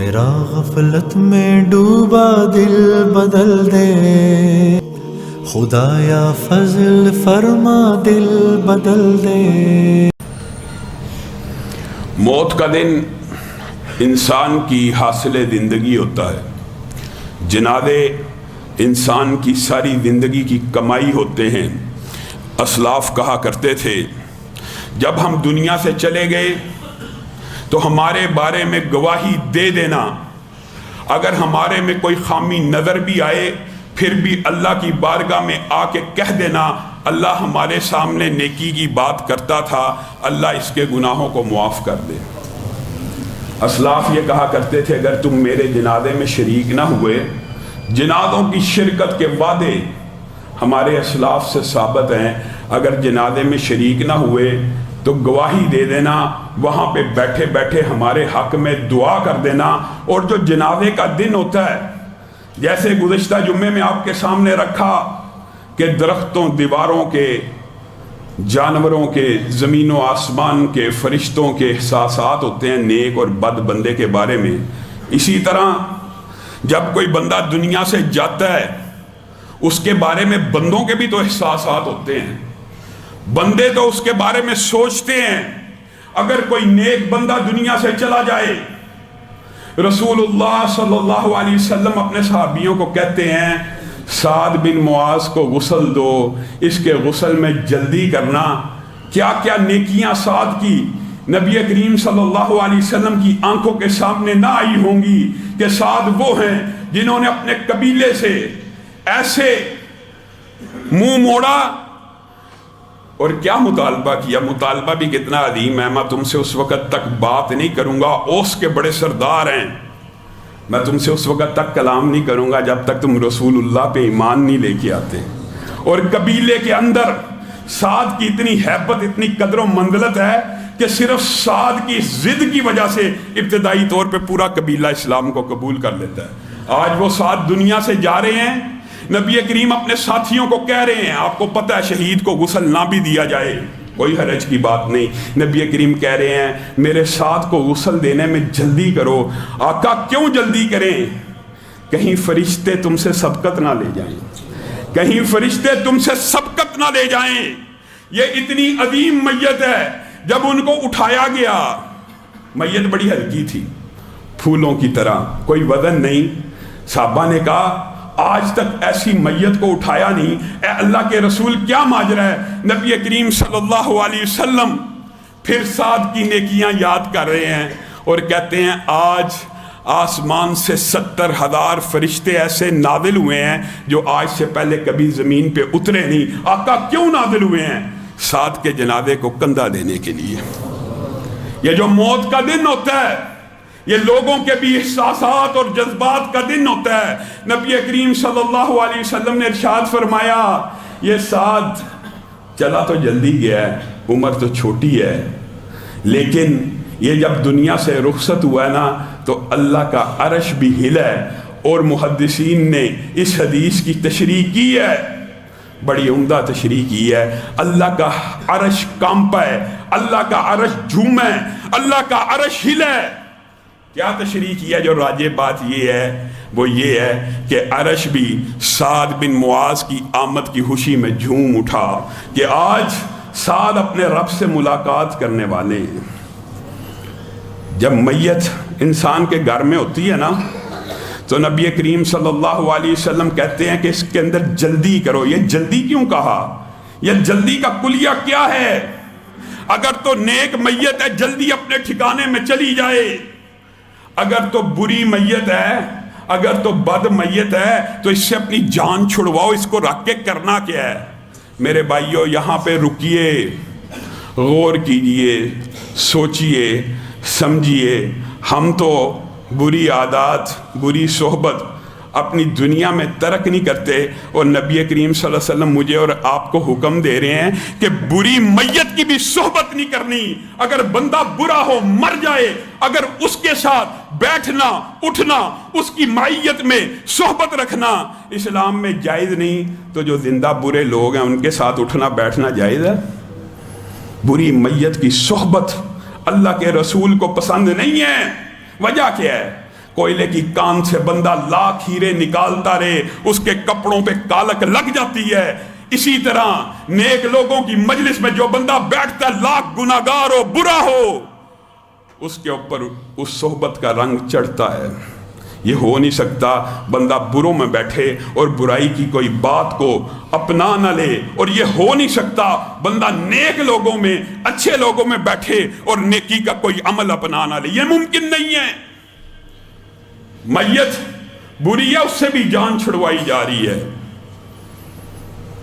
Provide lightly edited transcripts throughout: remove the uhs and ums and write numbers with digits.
میرا غفلت میں ڈوبا دل بدل دے، خدایا فضل فرما دل بدل دے۔ موت کا دن انسان کی حاصل زندگی ہوتا ہے، جنازے انسان کی ساری زندگی کی کمائی ہوتے ہیں۔ اسلاف کہا کرتے تھے جب ہم دنیا سے چلے گئے تو ہمارے بارے میں گواہی دے دینا، اگر ہمارے میں کوئی خامی نظر بھی آئے پھر بھی اللہ کی بارگاہ میں آ کے کہہ دینا اللہ ہمارے سامنے نیکی کی بات کرتا تھا، اللہ اس کے گناہوں کو معاف کر دے۔ اسلاف یہ کہا کرتے تھے اگر تم میرے جنازے میں شریک نہ ہوئے، جنازوں کی شرکت کے وعدے ہمارے اسلاف سے ثابت ہیں، اگر جنازے میں شریک نہ ہوئے تو گواہی دے دینا، وہاں پہ بیٹھے بیٹھے ہمارے حق میں دعا کر دینا۔ اور جو جنازے کا دن ہوتا ہے، جیسے گزشتہ جمعے میں آپ کے سامنے رکھا کہ درختوں، دیواروں کے، جانوروں کے، زمین و آسمان کے، فرشتوں کے احساسات ہوتے ہیں نیک اور بد بندے کے بارے میں، اسی طرح جب کوئی بندہ دنیا سے جاتا ہے اس کے بارے میں بندوں کے بھی تو احساسات ہوتے ہیں، بندے تو اس کے بارے میں سوچتے ہیں۔ اگر کوئی نیک بندہ دنیا سے چلا جائے، رسول اللہ صلی اللہ علیہ وسلم اپنے صحابیوں کو کہتے ہیں سعد بن معاذ کو غسل دو، اس کے غسل میں جلدی کرنا۔ کیا کیا نیکیاں سعد کی نبی کریم صلی اللہ علیہ وسلم کی آنکھوں کے سامنے نہ آئی ہوں گی کہ سعد وہ ہیں جنہوں نے اپنے قبیلے سے ایسے منہ موڑا اور کیا مطالبہ کیا۔ مطالبہ بھی کتنا عظیم ہے، میں تم سے اس وقت تک بات نہیں کروں گا، اوس کے بڑے سردار ہیں، میں تم سے اس وقت تک کلام نہیں کروں گا جب تک تم رسول اللہ پہ ایمان نہیں لے کے آتے۔ اور قبیلے کے اندر سعد کی اتنی ہیبت، اتنی قدر و منزلت ہے کہ صرف سعد کی ضد کی وجہ سے ابتدائی طور پہ پورا قبیلہ اسلام کو قبول کر لیتا ہے۔ آج وہ سعد دنیا سے جا رہے ہیں، نبی کریم اپنے ساتھیوں کو کہہ رہے ہیں آپ کو پتہ ہے شہید کو غسل نہ بھی دیا جائے کوئی حرج کی بات نہیں، نبی کریم کہہ رہے ہیں میرے ساتھ کو غسل دینے میں جلدی کرو۔ آقا کیوں جلدی کریں؟ کہیں فرشتے تم سے سبقت نہ لے جائیں، کہیں فرشتے تم سے سبقت نہ لے جائیں۔ یہ اتنی عظیم میت ہے، جب ان کو اٹھایا گیا، میت بڑی ہلکی تھی پھولوں کی طرح، کوئی وزن نہیں، صحابہ نے کہا آج تک ایسی میت کو اٹھایا نہیں، اے اللہ کے رسول کیا ماجرا ہے؟ نبی کریم صلی اللہ علیہ وسلم پھر سعد کی نیکیاں یاد کر رہے ہیں اور کہتے ہیں آج آسمان سے 70,000 فرشتے ایسے نازل ہوئے ہیں جو آج سے پہلے کبھی زمین پہ اترے نہیں۔ آقا کیوں نازل ہوئے ہیں؟ سعد کے جنازے کو کندھا دینے کے لیے۔ یہ جو موت کا دن ہوتا ہے یہ لوگوں کے بھی احساسات اور جذبات کا دن ہوتا ہے۔ نبی کریم صلی اللہ علیہ وسلم نے ارشاد فرمایا یہ سعد چلا تو جلدی گیا ہے، عمر تو چھوٹی ہے، لیکن یہ جب دنیا سے رخصت ہوا ہے نا تو اللہ کا عرش بھی ہلا ہے۔ اور محدثین نے اس حدیث کی تشریح کی ہے، بڑی عمدہ تشریح کی ہے، اللہ کا عرش کانپا ہے، اللہ کا عرش جھوما ہے، اللہ کا عرش ہلا ہے۔ کیا تشریح کی ہے؟ جو راجع بات یہ ہے وہ یہ ہے کہ عرش بھی سعد بن معاذ کی آمد کی خوشی میں جھوم اٹھا کہ آج سعد اپنے رب سے ملاقات کرنے والے ہیں۔ جب میت انسان کے گھر میں ہوتی ہے نا تو نبی کریم صلی اللہ علیہ وسلم کہتے ہیں کہ اس کے اندر جلدی کرو۔ یہ جلدی کیوں کہا؟ یہ جلدی کا کلیہ کیا ہے؟ اگر تو نیک میت ہے جلدی اپنے ٹھکانے میں چلی جائے، اگر تو بری میت ہے، اگر تو بد میت ہے تو اس سے اپنی جان چھڑواؤ۔ اس کو رکھ کے کرنا کیا ہے؟ میرے بھائیو یہاں پہ رکیے، غور کیجئے، سوچئے، سمجھئے۔ ہم تو بری عادات، بری صحبت اپنی دنیا میں ترک نہیں کرتے، اور نبی کریم صلی اللہ علیہ وسلم مجھے اور آپ کو حکم دے رہے ہیں کہ بری میت کی بھی صحبت نہیں کرنی۔ اگر بندہ برا ہو مر جائے، اگر اس کے ساتھ بیٹھنا اٹھنا، اس کی معیت میں صحبت رکھنا اسلام میں جائز نہیں، تو جو زندہ برے لوگ ہیں ان کے ساتھ اٹھنا بیٹھنا جائز ہے؟ بری میت کی صحبت اللہ کے رسول کو پسند نہیں ہے۔ وجہ کیا ہے؟ کوئلے کی کان سے بندہ لاکھ ہیرے نکالتا رہے اس کے کپڑوں پہ کالک لگ جاتی ہے، اسی طرح نیک لوگوں کی مجلس میں جو بندہ بیٹھتا ہے لاکھ گناہگار ہو برا ہو اس کے اوپر اس صحبت کا رنگ چڑھتا ہے۔ یہ ہو نہیں سکتا بندہ بروں میں بیٹھے اور برائی کی کوئی بات کو اپنا نہ لے، اور یہ ہو نہیں سکتا بندہ نیک لوگوں میں اچھے لوگوں میں بیٹھے اور نیکی کا کوئی عمل اپنا نہ لے، یہ ممکن نہیں ہے۔ میت بری ہے، اس سے بھی جان چھڑوائی جا رہی ہے۔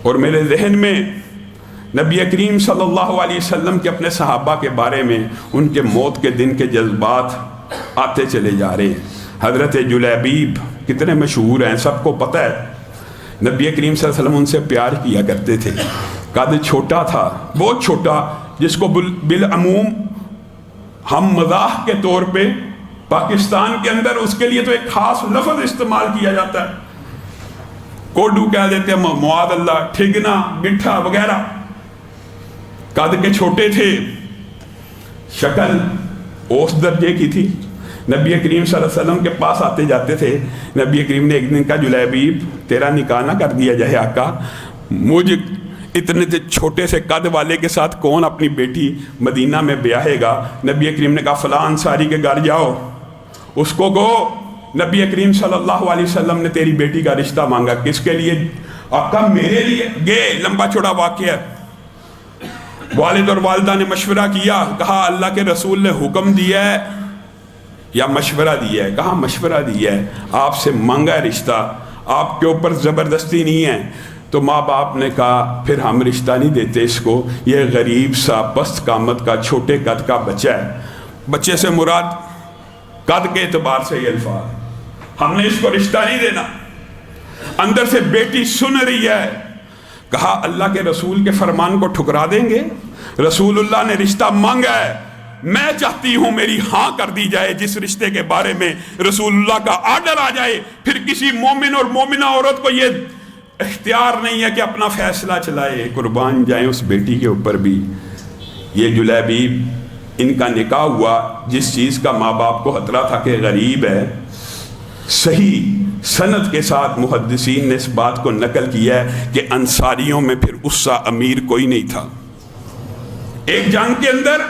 اور میرے ذہن میں نبی کریم صلی اللہ علیہ وسلم کے اپنے صحابہ کے بارے میں ان کے موت کے دن کے جذبات آتے چلے جا رہے ہیں۔ حضرت جلیبیب کتنے مشہور ہیں، سب کو پتہ ہے، نبی کریم صلی اللہ علیہ وسلم ان سے پیار کیا کرتے تھے۔ قد چھوٹا تھا، بہت چھوٹا، جس کو بالعموم ہم مزاح کے طور پہ پاکستان کے اندر اس کے لیے تو ایک خاص لفظ استعمال کیا جاتا ہے، کوڈو کہہ دیتے ہیں، معاذ اللہ، ٹھگنا، مٹھا وغیرہ۔ قد کے چھوٹے تھے، شکل اوس درجے کی تھی۔ نبی کریم صلی اللہ علیہ وسلم کے پاس آتے جاتے تھے۔ نبی کریم نے ایک دن کہا جلیبیب تیرا نکاح نہ کر دیا جائے آقا، مجھ اتنے چھوٹے سے قد والے کے ساتھ کون اپنی بیٹی مدینہ میں بیاہے گا؟ نبی کریم نے کہا فلاں انصاری کے گھر جاؤ، اس کو کہو نبی کریم صلی اللہ علیہ وسلم نے تیری بیٹی کا رشتہ مانگا۔ کس کے لیے؟ آقا میرے لیے۔ گئے، لمبا چوڑا واقعہ ہے۔ والد اور والدہ نے مشورہ کیا، کہا اللہ کے رسول نے حکم دیا ہے یا مشورہ دیا ہے؟ کہا مشورہ دیا ہے، آپ سے مانگا ہے رشتہ، آپ کے اوپر زبردستی نہیں ہے۔ تو ماں باپ نے کہا پھر ہم رشتہ نہیں دیتے اس کو، یہ غریب سا پست قامت کا چھوٹے قد کا بچہ ہے۔ بچے سے مراد قد کے اعتبار سے یہ الفاظ، ہم نے اس کو رشتہ نہیں دینا۔ اندر سے بیٹی سن رہی ہے، کہا اللہ کے رسول کے فرمان کو ٹھکرا دیں گے؟ رسول اللہ نے رشتہ مانگا ہے، میں چاہتی ہوں میری ہاں کر دی جائے جس رشتے کے بارے میں رسول اللہ کا آرڈر آ جائے۔ پھر کسی مومن اور مومنہ عورت کو یہ اختیار نہیں ہے کہ اپنا فیصلہ چلائے، قربان جائیں اس بیٹی کے اوپر بھی۔ یہ جلیبیب ان کا نکاح ہوا، جس چیز کا ماں باپ کو خطرہ تھا کہ غریب ہے، صحیح سند کے ساتھ محدثین نے اس بات کو نقل کیا ہے کہ انصاریوں میں پھر اس سا امیر کوئی نہیں تھا۔ ایک جنگ کے اندر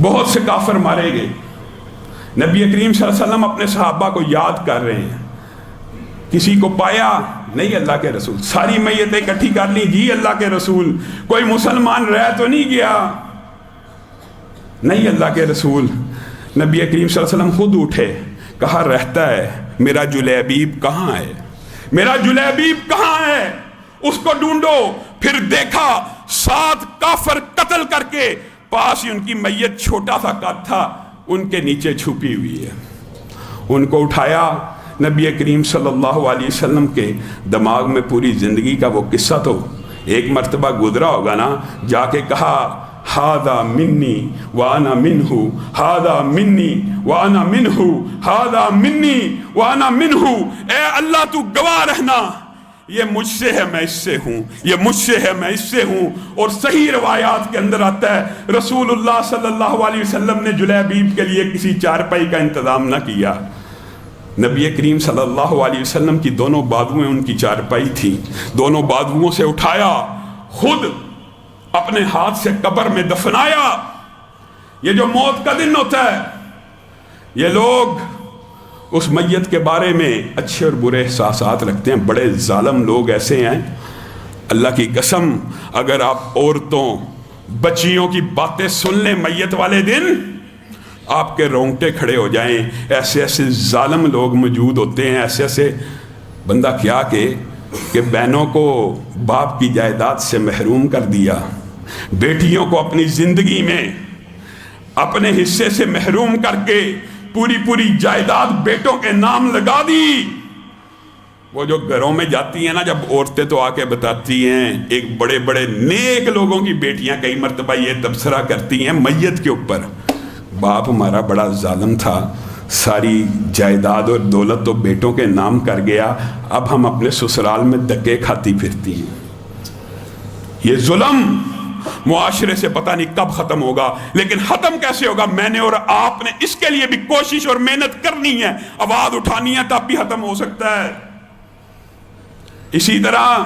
بہت سے کافر مارے گئے، نبی کریم صلی اللہ علیہ وسلم اپنے صحابہ کو یاد کر رہے ہیں، کسی کو پایا نہیں؟ اللہ کے رسول ساری میتیں اکٹھی کر لی، جی اللہ کے رسول کوئی مسلمان رہ تو نہیں گیا؟ نہیں اللہ کے رسول۔ نبی کریم صلی اللہ علیہ وسلم خود اٹھے، کہا رہتا ہے، میرا جلیبیب کہاں ہے؟ میرا جلیبیب کہاں ہے؟ اس کو ڈھونڈو۔ پھر دیکھا 7 کافر قتل کر کے، پاس ہی ان کی میت چھوٹا سا قد تھا، ان کے نیچے چھپی ہوئی ہے۔ ان کو اٹھایا، نبی کریم صلی اللہ علیہ وسلم کے دماغ میں پوری زندگی کا وہ قصہ تو ایک مرتبہ گزرا ہوگا نا، جا کے کہا ہاذا منی وانا منہ، ہاذا منی وانا منہ، ہاذا منی وانا منہ۔ اے اللہ تو گواہ رہنا، یہ مجھ سے ہے میں اس سے ہوں، یہ مجھ سے ہے میں اس سے ہوں۔ اور صحیح روایات کے اندر آتا ہے رسول اللہ صلی اللہ علیہ وسلم نے جلیبیب کے لیے کسی چارپائی کا انتظام نہ کیا، نبی کریم صلی اللہ علیہ وسلم کی دونوں بازویں ان کی چارپائی تھی، دونوں بازوؤں سے اٹھایا، خود اپنے ہاتھ سے قبر میں دفنایا۔ یہ جو موت کا دن ہوتا ہے، یہ لوگ اس میت کے بارے میں اچھے اور برے احساسات رکھتے ہیں۔ بڑے ظالم لوگ ایسے ہیں، اللہ کی قسم اگر آپ عورتوں بچیوں کی باتیں سن لیں میت والے دن، آپ کے رونگٹے کھڑے ہو جائیں۔ ایسے ایسے ظالم لوگ موجود ہوتے ہیں، ایسے ایسے بندہ کیا کہ بہنوں کو باپ کی جائیداد سے محروم کر دیا، بیٹیوں کو اپنی زندگی میں اپنے حصے سے محروم کر کے پوری جائیداد بیٹوں کے نام لگا دی۔ وہ جو گھروں میں جاتی ہیں نا، جب عورتیں تو آ کے بتاتی ہیں، ایک بڑے بڑے نیک لوگوں کی بیٹیاں کئی مرتبہ یہ تبصرہ کرتی ہیں میت کے اوپر، باپ ہمارا بڑا ظالم تھا، ساری جائیداد اور دولت تو بیٹوں کے نام کر گیا، اب ہم اپنے سسرال میں دھکے کھاتی پھرتی ہیں۔ یہ ظلم معاشرے سے پتہ نہیں کب ختم ہوگا، لیکن ختم کیسے ہوگا؟ میں نے اور آپ نے اس کے لیے بھی کوشش اور محنت کرنی ہے، آواز اٹھانی ہے، تب بھی ختم ہو سکتا ہے۔ اسی طرح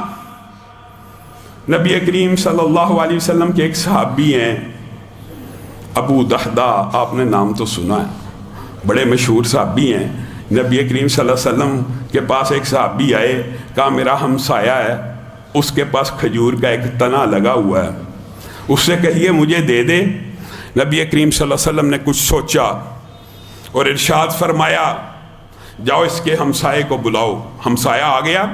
نبی کریم صلی اللہ علیہ وسلم کے ایک صحابی ہیں ابو دحدہ، آپ نے نام تو سنا ہے، بڑے مشہور صحابی ہیں۔ نبی کریم صلی اللہ علیہ وسلم کے پاس ایک صحابی آئے، کہا میرا ہمسایہ ہے، اس کے پاس کھجور کا ایک تنا لگا ہوا ہے، اس سے کہیے مجھے دے دے۔ نبی کریم صلی اللہ علیہ وسلم نے کچھ سوچا اور ارشاد فرمایا جاؤ اس کے ہمسائے کو بلاؤ۔ ہمسایہ آ گیا،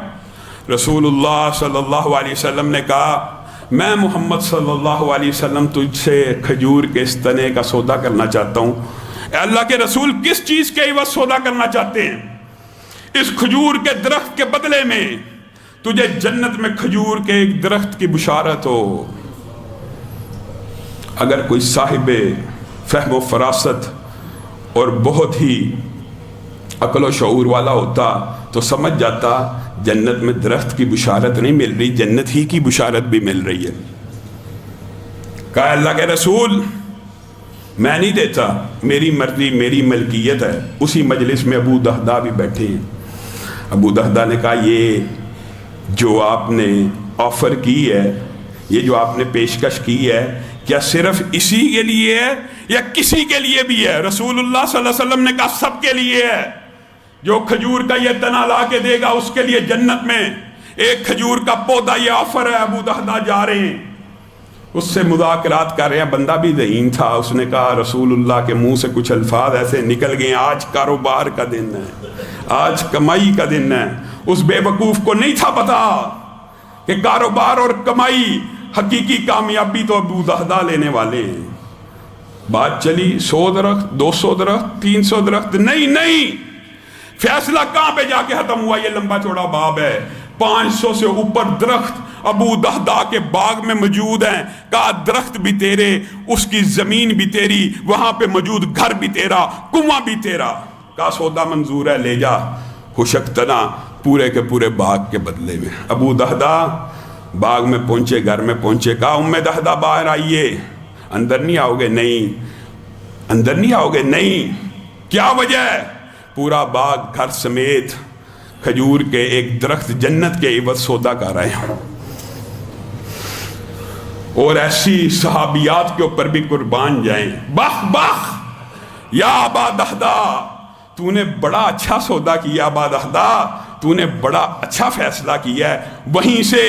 رسول اللہ صلی اللہ علیہ وسلم نے کہا میں محمد صلی اللہ علیہ وسلم تجھ سے کھجور کے اس تنے کا سودا کرنا چاہتا ہوں۔ اے اللہ کے رسول، کس چیز کے عوض سودا کرنا چاہتے ہیں؟ اس کھجور کے درخت کے بدلے میں تجھے جنت میں کھجور کے ایک درخت کی بشارت ہو۔ اگر کوئی صاحب فہم و فراست اور بہت ہی عقل و شعور والا ہوتا تو سمجھ جاتا جنت میں درخت کی بشارت نہیں مل رہی، جنت ہی کی بشارت بھی مل رہی ہے۔ کہا اللہ کے رسول میں نہیں دیتا، میری مرضی، میری ملکیت ہے۔ اسی مجلس میں ابو دحدہ بھی بیٹھے ہیں۔ ابو دحدہ نے کہا یہ جو آپ نے آفر کی ہے، یہ جو آپ نے پیشکش کی ہے، کیا صرف اسی کے لیے ہے یا کسی کے لیے بھی ہے؟ رسول اللہ صلی اللہ علیہ وسلم نے کہا سب کے لیے ہے۔ جو کھجور کا یہ تنا لا کے دے گا اس کے لیے جنت میں ایک کھجور کا پودا، یہ آفر ہے۔ ابو دحدہ جا رہے ہیں، اس سے مذاکرات کر رہے ہیں، بندہ بھی ذہین تھا، اس نے کہا رسول اللہ کے منہ سے کچھ الفاظ ایسے نکل گئے آج کاروبار کا دن ہے، آج کمائی کا دن ہے۔ اس بے وقوف کو نہیں تھا پتا کہ کاروبار اور کمائی حقیقی کامیابی تو ابو دحدہ لینے والے ہیں۔ بات چلی 100 درخت، 200 درخت، 300 درخت، نہیں، فیصلہ کہاں پہ جا کے ختم ہوا؟ یہ لمبا چوڑا باب ہے۔ 500 سے اوپر درخت ابو دحدہ کے باغ میں موجود ہیں۔ کہا درخت بھی تیرے، اس کی زمین بھی تیری، وہاں پہ موجود گھر بھی تیرا، کنواں بھی تیرا۔ کہا سودا منظور ہے، لے جا۔ خشک تنا پورے کے پورے باغ کے بدلے میں۔ ابو دحدہ باغ میں پہنچے، گھر میں پہنچے، کہا ام دحدہ باہر آئیے۔ اندر نہیں آؤ گے؟ نہیں۔ اندر نہیں آؤ گے؟ نہیں۔ کیا وجہ ہے؟ پورا باغ گھر سمیت کھجور کے ایک درخت جنت کے عوض سودا کر رہے ہیں۔ اور ایسی صحابیات کے اوپر بھی قربان جائیں۔ بخ بخ یا ابا دحدہ، تو نے بڑا اچھا سودا کیا، ابا دحدہ تو نے بڑا اچھا فیصلہ کیا ہے۔ وہیں سے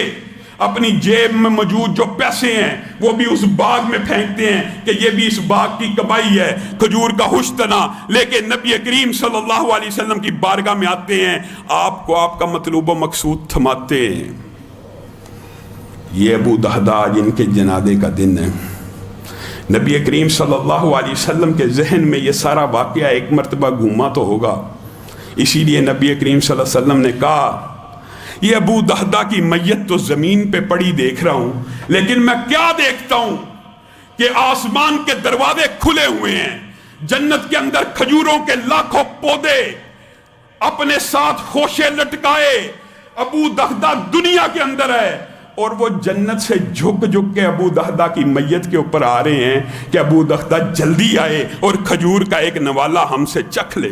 اپنی جیب میں موجود جو پیسے ہیں وہ بھی اس باغ میں پھینکتے ہیں کہ یہ بھی اس باغ کی کمائی ہے، کھجور کا خوش تنا لے کے نبی کریم صلی اللہ علیہ وسلم کی بارگاہ میں آتے ہیں، آپ کو آپ کا مطلوب و مقصود تھماتے ہیں۔ یہ ابو دحدہ جن کے جنازے کا دن ہے، نبی کریم صلی اللہ علیہ وسلم کے ذہن میں یہ سارا واقعہ ایک مرتبہ گھوما تو ہوگا، اسی لیے نبی کریم صلی اللہ علیہ وسلم نے کہا یہ ابو دحدہ کی میت تو زمین پہ پڑی دیکھ رہا ہوں، لیکن میں کیا دیکھتا ہوں کہ آسمان کے دروازے کھلے ہوئے ہیں، جنت کے اندر کھجوروں کے لاکھوں پودے، اپنے ساتھ خوشے لٹکائے ابو دحدہ دنیا کے اندر ہے، اور وہ جنت سے جھک جھک کے ابو دحدہ کی میت کے اوپر آ رہے ہیں کہ ابو دحدہ جلدی آئے اور کھجور کا ایک نوالا ہم سے چکھ لے۔